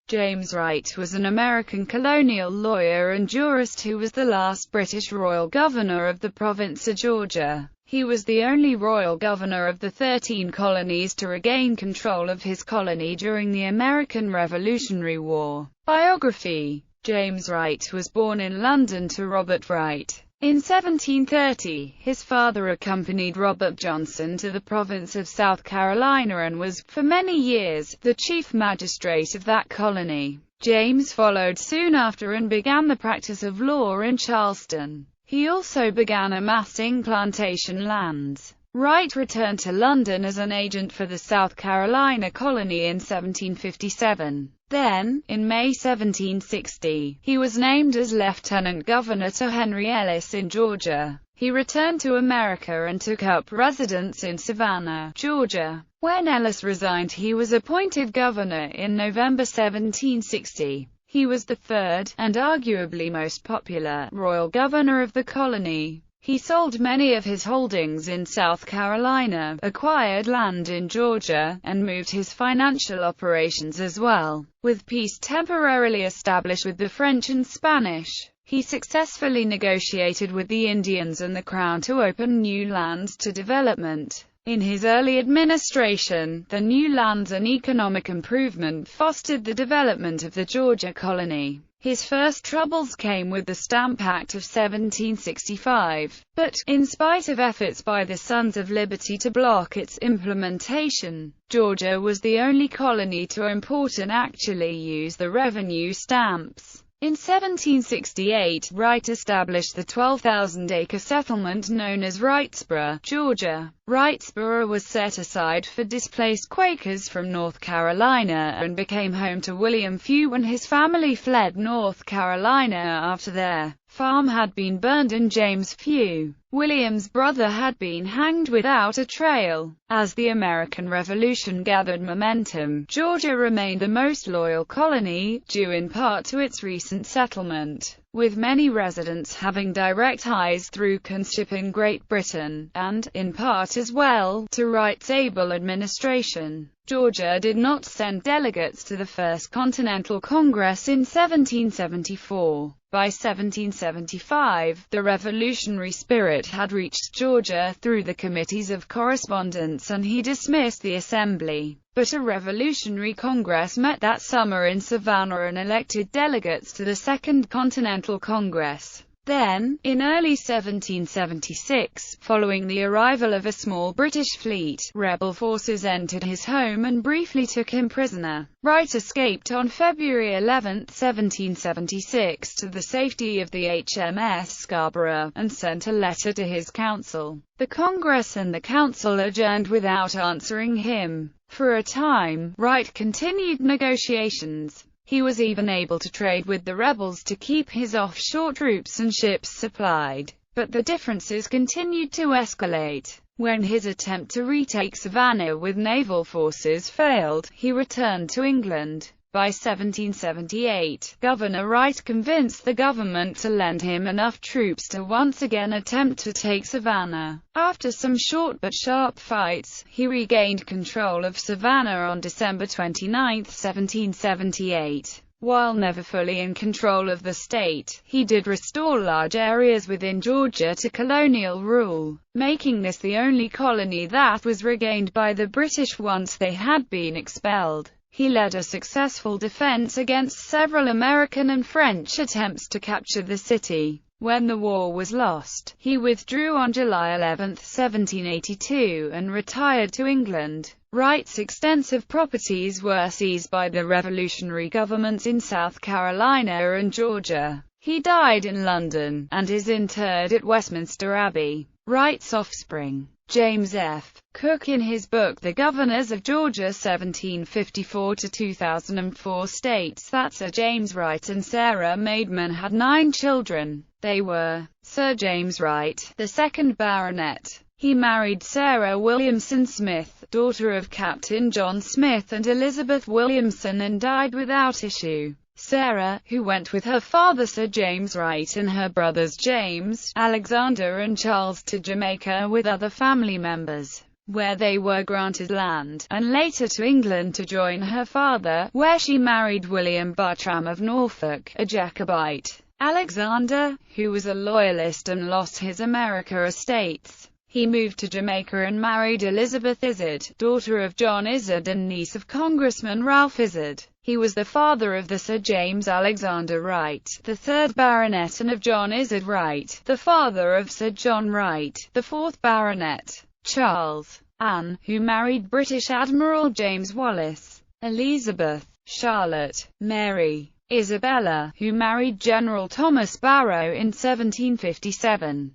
James Wright was an American colonial lawyer and jurist who was the last British royal governor of the province of Georgia. He was the only royal governor of the 13 colonies to regain control of his colony during the American Revolutionary War. Biography: James Wright was born in London to Robert Wright. In 1730, his father accompanied Robert Johnson to the province of South Carolina and was, for many years, the chief magistrate of that colony. James followed soon after and began the practice of law in Charleston. He also began amassing plantation lands. Wright returned to London as an agent for the South Carolina colony in 1757. Then, in May 1760, he was named as lieutenant governor to Henry Ellis in Georgia. He returned to America and took up residence in Savannah, Georgia. When Ellis resigned, he was appointed governor in November 1760. He was the third, and arguably most popular, royal governor of the colony. He sold many of his holdings in South Carolina, acquired land in Georgia, and moved his financial operations as well. With peace temporarily established with the French and Spanish, he successfully negotiated with the Indians and the Crown to open new lands to development. In his early administration, the new lands and economic improvement fostered the development of the Georgia colony. His first troubles came with the Stamp Act of 1765, but, in spite of efforts by the Sons of Liberty to block its implementation, Georgia was the only colony to import and actually use the revenue stamps. In 1768, Wright established the 12,000-acre settlement known as Wrightsboro, Georgia. Wrightsboro was set aside for displaced Quakers from North Carolina and became home to William Few when his family fled North Carolina after their farm had been burned and James Few, William's brother, had been hanged without a trail. As the American Revolution gathered momentum, Georgia remained the most loyal colony, due in part to its recent settlement, with many residents having direct ties through kinship in Great Britain, and, in part as well, to Wright's able administration. Georgia did not send delegates to the First Continental Congress in 1774. By 1775, the revolutionary spirit had reached Georgia through the committees of correspondence and he dismissed the assembly. But a revolutionary Congress met that summer in Savannah and elected delegates to the Second Continental Congress. Then, in early 1776, following the arrival of a small British fleet, rebel forces entered his home and briefly took him prisoner. Wright escaped on February 11, 1776, to the safety of the HMS Scarborough, and sent a letter to his council. The Congress and the council adjourned without answering him. For a time, Wright continued negotiations. He was even able to trade with the rebels to keep his offshore troops and ships supplied. But the differences continued to escalate. When his attempt to retake Savannah with naval forces failed, he returned to England. By 1778, Governor Wright convinced the government to lend him enough troops to once again attempt to take Savannah. After some short but sharp fights, he regained control of Savannah on December 29, 1778. While never fully in control of the state, he did restore large areas within Georgia to colonial rule, making this the only colony that was regained by the British once they had been expelled. He led a successful defense against several American and French attempts to capture the city. When the war was lost, he withdrew on July 11, 1782, and retired to England. Wright's extensive properties were seized by the revolutionary governments in South Carolina and Georgia. He died in London, and is interred at Westminster Abbey. Wright's offspring, James F. Cook, in his book The Governors of Georgia 1754–2004, states that Sir James Wright and Sarah Maidman had 9 children. They were: Sir James Wright, the 2nd Baronet. He married Sarah Williamson Smith, daughter of Captain John Smith and Elizabeth Williamson, and died without issue. Sarah, who went with her father Sir James Wright and her brothers James, Alexander and Charles to Jamaica with other family members. where they were granted land, and later to England to join her father, where she married William Bartram of Norfolk, a Jacobite. Alexander, who was a loyalist and lost his America estates. He moved to Jamaica and married Elizabeth Izard, daughter of John Izard and niece of Congressman Ralph Izard. He was the father of the Sir James Alexander Wright, the 3rd Baronet, and of John Izard Wright, the father of Sir John Wright, the 4th Baronet. Charles. Anne, who married British Admiral James Wallace. Elizabeth. Charlotte. Mary. Isabella, who married General Thomas Barrow in 1757.